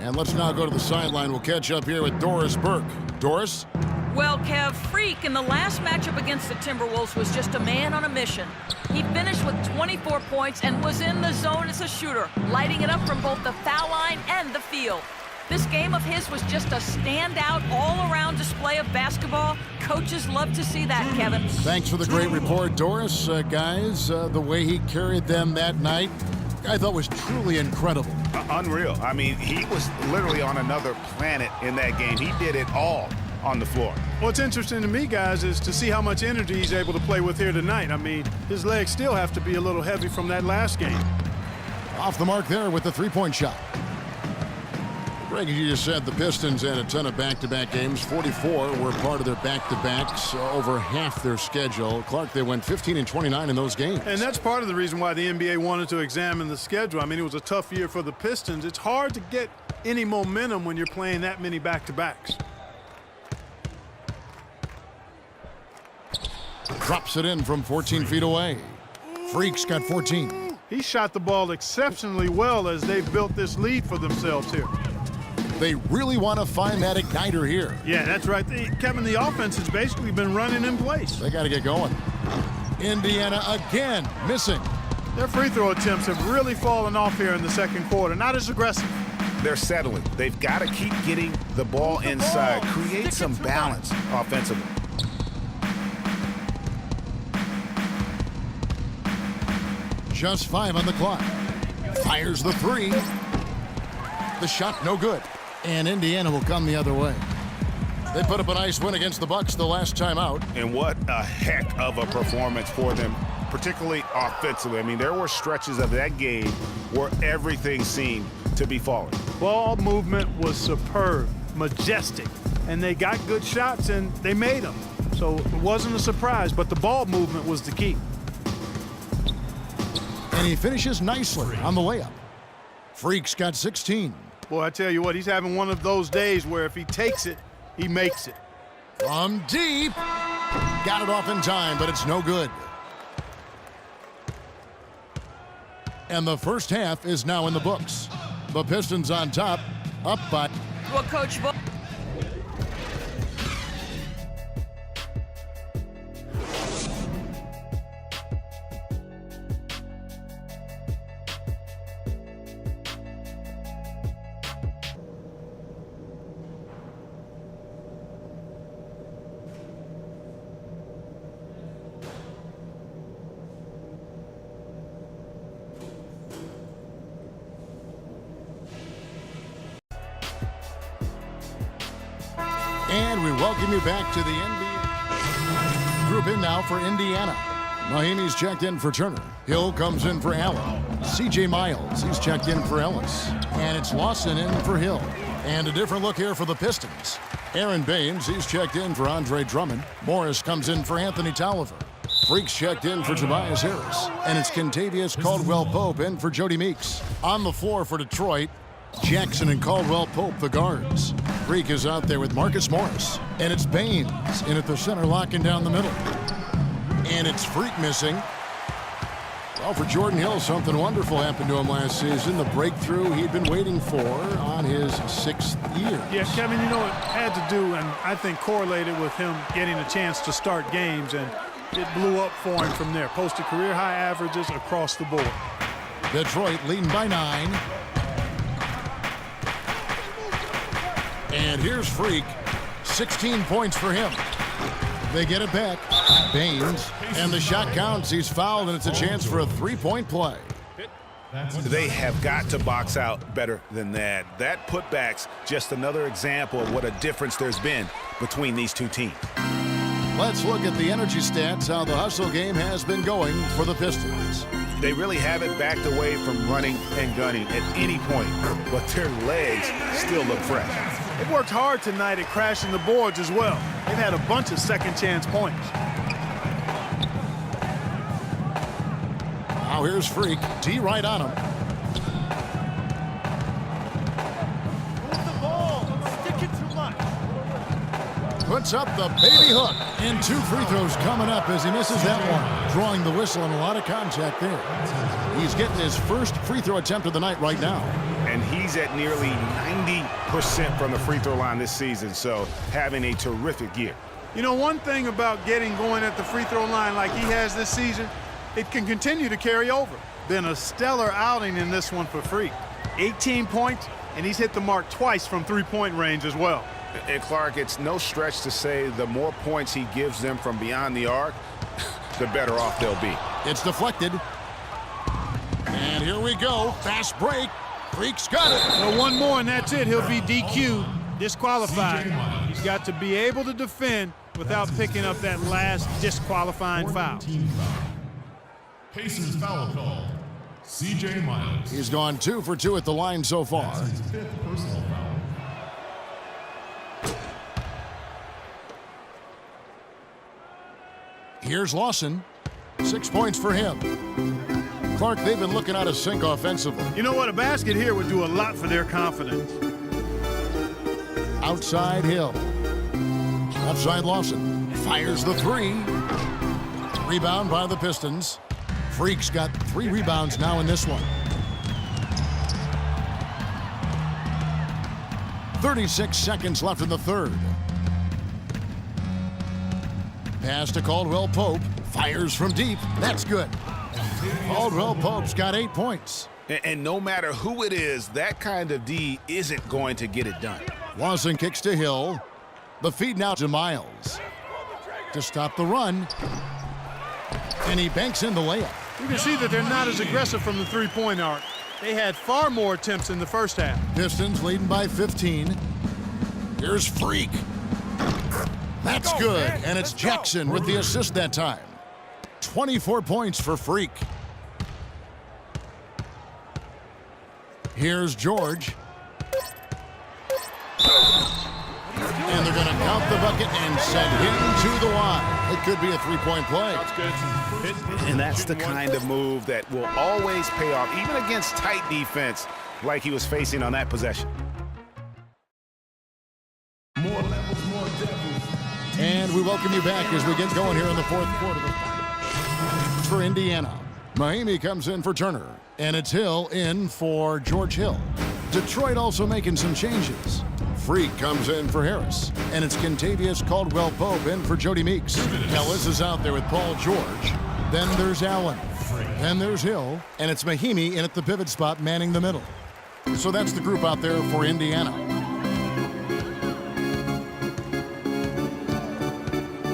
And let's now go to the sideline. We'll catch up here with Doris Burke. Doris? Well, Kev, Freak in the last matchup against the Timberwolves was just a man on a mission. He finished with 24 points and was in the zone as a shooter, lighting it up from both the foul line and the field. This game of his was just a standout, all-around display of basketball. Coaches love to see that, Kevin. Thanks for the great report, Doris. Guys, the way he carried them that night, I thought was truly incredible. Unreal. I mean, he was literally on another planet in that game. He did it all on the floor. What's interesting to me, guys, is to see how much energy he's able to play with here tonight. I mean, his legs still have to be a little heavy from that last game. Off the mark there with the three-point shot. Greg, as you just said, the Pistons had a ton of back-to-back games. 44 were part of their back-to-backs, over half their schedule. Clark, they went 15 and 29 in those games. And that's part of the reason why the NBA wanted to examine the schedule. I mean, it was a tough year for the Pistons. It's hard to get any momentum when you're playing that many back-to-backs. Drops it in from 14 feet away. Freak's got 14. He shot the ball exceptionally well as they've built this lead for themselves here. They really want to find that igniter here. Yeah, that's right. Kevin, the offense has basically been running in place. They got to get going. Indiana again missing. Their free throw attempts have really fallen off here in the second quarter. Not as aggressive. They're settling. They've got to keep getting the ball inside. Create some balance offensively. Just 5 on the clock. Fires the three. The shot no good. And Indiana will come the other way. They put up a nice win against the Bucks the last time out. And what a heck of a performance for them, particularly offensively. I mean, there were stretches of that game where everything seemed to be falling. Ball movement was superb, majestic, and they got good shots and they made them. So it wasn't a surprise, but the ball movement was the key. And he finishes nicely on the layup. Freak's got 16. Boy, I tell you what, he's having one of those days where if he takes it, he makes it. From deep. Got it off in time, but it's no good. And the first half is now in the books. The Pistons on top, up by... Well, Coach Bo. And we welcome you back to the NBA. Group in now for Indiana. Mahinmi's checked in for Turner. Hill comes in for Allen. C.J. Miles, he's checked in for Ellis. And it's Lawson in for Hill. And a different look here for the Pistons. Aaron Baines, he's checked in for Andre Drummond. Morris comes in for Anthony Tolliver. Freak's checked in for Tobias Harris. And it's Kentavious Caldwell-Pope in for Jody Meeks. On the floor for Detroit, Jackson and Caldwell-Pope, the guards. Freak is out there with Marcus Morris. And it's Baines in at the center, locking down the middle. And it's Freak missing. Well, for Jordan Hill, something wonderful happened to him last season. The breakthrough he'd been waiting for on his 6th year. Yeah, Kevin, you know, it had to do, and I think correlated with him getting a chance to start games, and it blew up for him from there. Posted career-high averages across the board. Detroit leading by 9. And here's Freak. 16 points for him. They get it back. Baines. And the shot counts. He's fouled, and it's a chance for a three-point play. They have got to box out better than that. That putback's just another example of what a difference there's been between these two teams. Let's look at the energy stats, how the hustle game has been going for the Pistons. They really haven't backed away from running and gunning at any point, but their legs still look fresh. They've worked hard tonight at crashing the boards as well. They've had a bunch of second-chance points. Now here's Freak. D right on him. Move the ball. Don't stick it too much. Puts up the baby hook. And 2 free throws coming up as he misses that one. Drawing the whistle and a lot of contact there. He's getting his first free throw attempt of the night right now. And he's at nearly 90% from the free throw line this season, so having a terrific year. You know, one thing about getting going at the free throw line like he has this season, it can continue to carry over. Been a stellar outing in this one for Freak. 18 points, and he's hit the mark twice from three-point range as well. And Clark, it's no stretch to say the more points he gives them from beyond the arc, the better off they'll be. It's deflected. And here we go. Fast break. Freak's got it. Well, one more and that's it. He'll be DQ'd, disqualified. He's got to be able to defend without picking up that last disqualifying foul. Pacers foul call. C.J. Miles. He's gone 2 for 2 at the line so far. That's his 5th personal foul. Here's Lawson. 6 points for him. Clark, they've been looking out of sync offensively. You know what? A basket here would do a lot for their confidence. Outside Hill. Outside Lawson. Fires the 3. Rebound by the Pistons. Freak's got 3 rebounds now in this one. 36 seconds left in the third. Pass to Caldwell Pope. Fires from deep. That's good. Caldwell Pope's got 8 points. And no matter who it is, that kind of D isn't going to get it done. Lawson kicks to Hill. The feed now to Miles. To stop the run. And he banks in the layup. You can see that they're not as aggressive from the three-point arc. They had far more attempts in the first half. Pistons leading by 15. Here's Freak. That's good, and it's Jackson with the assist that time. 24 points for Freak. Here's George. And they're going to count the bucket and send him to the line. It could be a three-point play. And that's the kind of move that will always pay off, even against tight defense like he was facing on that possession. More levels, more devils. And we welcome you back as we get going here in the fourth quarter. For Indiana, Mahinmi comes in for Turner, and it's Hill in for George Hill. Detroit also making some changes. Freak comes in for Harris, and it's Kentavious Caldwell-Pope in for Jody Meeks. Ellis is out there with Paul George. Then there's Allen. Then there's Hill, and it's Mahinmi in at the pivot spot manning the middle. So that's the group out there for Indiana.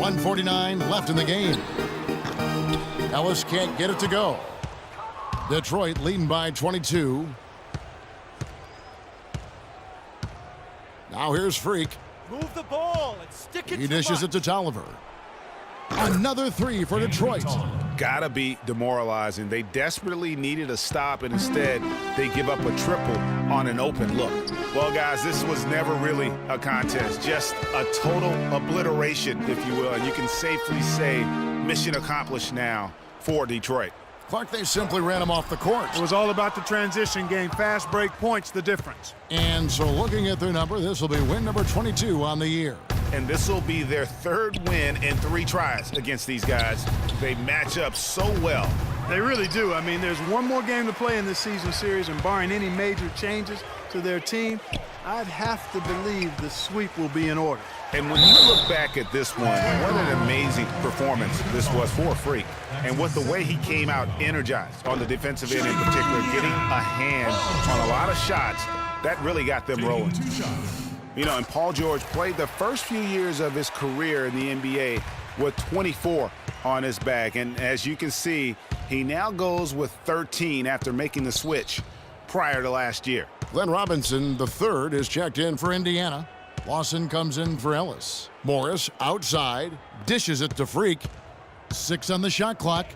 1:49 left in the game. Ellis can't get it to go. Detroit leading by 22. Now here's Freak. Move the ball and stick it. He dishes it to Tolliver. Another 3 for Detroit. Gotta be demoralizing. They desperately needed a stop, and instead they give up a triple on an open look. Well, guys, this was never really a contest, just a total obliteration, if you will, and you can safely say mission accomplished now for Detroit. Clark, they simply ran him off the court. It was all about the transition game. Fast break points, the difference. And so looking at their number, this will be win number 22 on the year. And this will be their 3rd win in 3 tries against these guys. They match up so well. They really do. I mean, there's one more game to play in this season series, and barring any major changes to their team, I'd have to believe the sweep will be in order. And when you look back at this one, what an amazing performance this was for Freak. And with the way he came out energized on the defensive end in particular, getting a hand on a lot of shots, that really got them rolling. You know, and Paul George played the first few years of his career in the NBA with 24 on his back. And as you can see, he now goes with 13 after making the switch prior to last year. Glenn Robinson, the 3rd, is checked in for Indiana. Lawson comes in for Ellis. Morris outside, dishes it to Freak. 6 on the shot clock.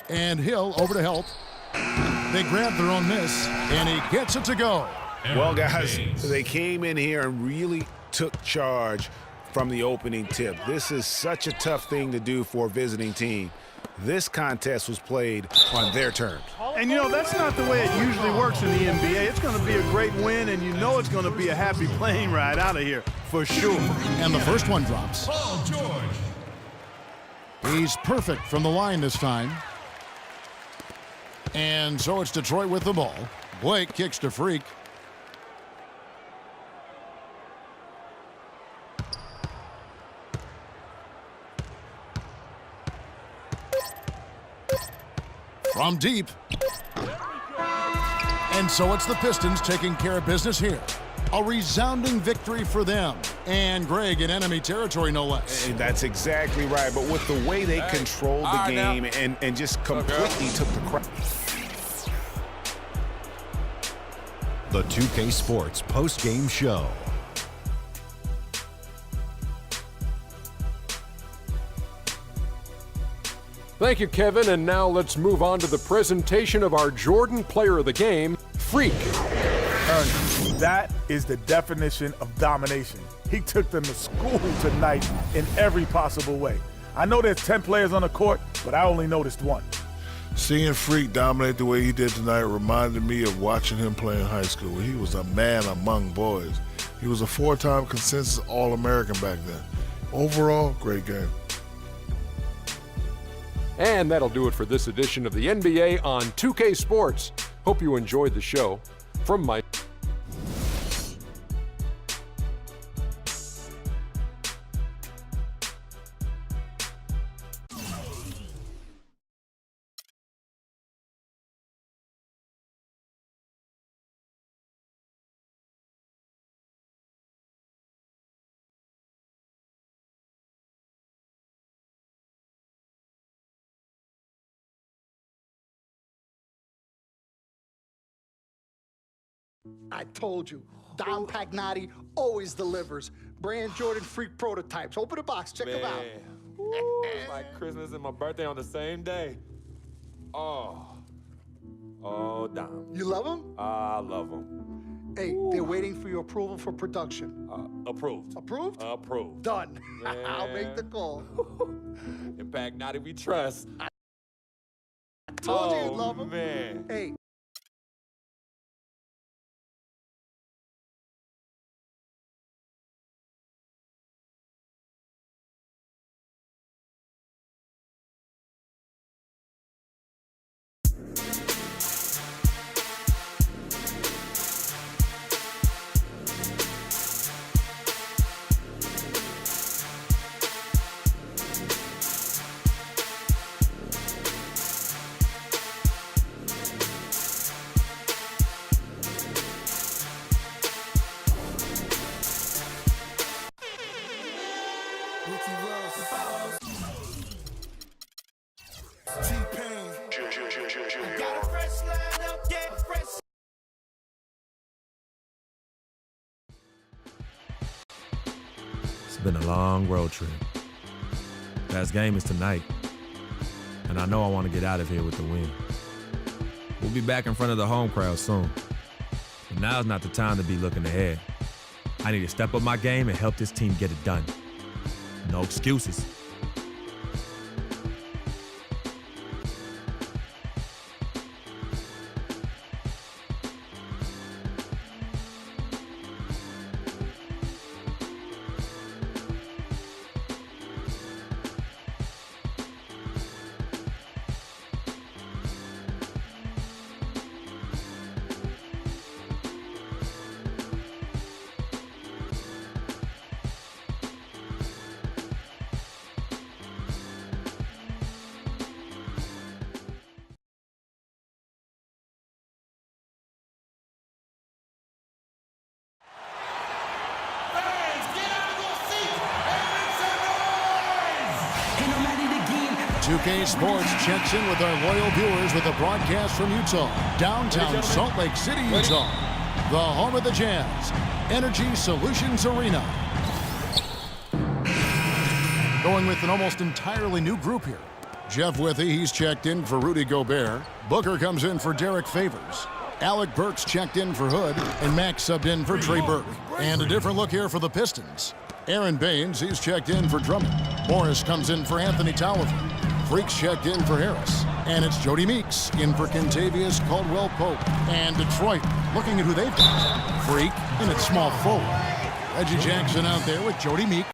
And Hill over to help. They grab their own miss, and he gets it to go. Well, guys, they came in here and really took charge from the opening tip. This is such a tough thing to do for a visiting team. This contest was played on their terms. And, you know, that's not the way it usually works in the NBA. It's going to be a great win, and you know it's going to be a happy plane ride out of here, for sure. And the first one drops. Paul George. He's perfect from the line this time. And so it's Detroit with the ball. Blake kicks to Freak. From deep. And so it's the Pistons taking care of business here. A resounding victory for them. And Greg in enemy territory, no less. And that's exactly right. But with the way they controlled the game and just completely took the crowd. The 2K Sports post-game show. Thank you, Kevin. And now let's move on to the presentation of our Jordan Player of the Game, Freak. Ernie, that is the definition of domination. He took them to school tonight in every possible way. I know there's 10 players on the court, but I only noticed one. Seeing Freak dominate the way he did tonight reminded me of watching him play in high school. He was a man among boys. He was a 4-time consensus All-American back then. Overall, great game. And that'll do it for this edition of the NBA on 2K Sports. Hope you enjoyed the show. From Mike. I told you, Dom Pagnotti always delivers. Brand Jordan Freak prototypes. Open the box, check them out. Ooh, my Christmas and my birthday on the same day. Oh, Dom. You love them? I love them. Hey, they're waiting for your approval for production. Approved. Approved? Approved. Done. I'll make the call. In Pagnotti we trust. I told you you'd love them. Man. Hey. It's been a long road trip. Last game is tonight, and I know I want to get out of here with the win. We'll be back in front of the home crowd soon, but now's not the time to be looking ahead. I need to step up my game and help this team get it done. No excuses. UK Sports checks in with our loyal viewers with a broadcast from Utah, downtown Salt Lake City, Utah, the home of the Jazz, Energy Solutions Arena. Going with an almost entirely new group here. Jeff Withey, he's checked in for Rudy Gobert. Booker comes in for Derek Favors. Alec Burks checked in for Hood, and Max subbed in for Trey Burke. And a different look here for the Pistons. Aaron Baines, he's checked in for Drummond. Morris comes in for Anthony Tolliver. Freak's checked in for Harris. And it's Jody Meeks in for Kentavious Caldwell-Pope. And Detroit looking at who they've got. Freak in its small forward. Reggie Jackson out there with Jody Meeks.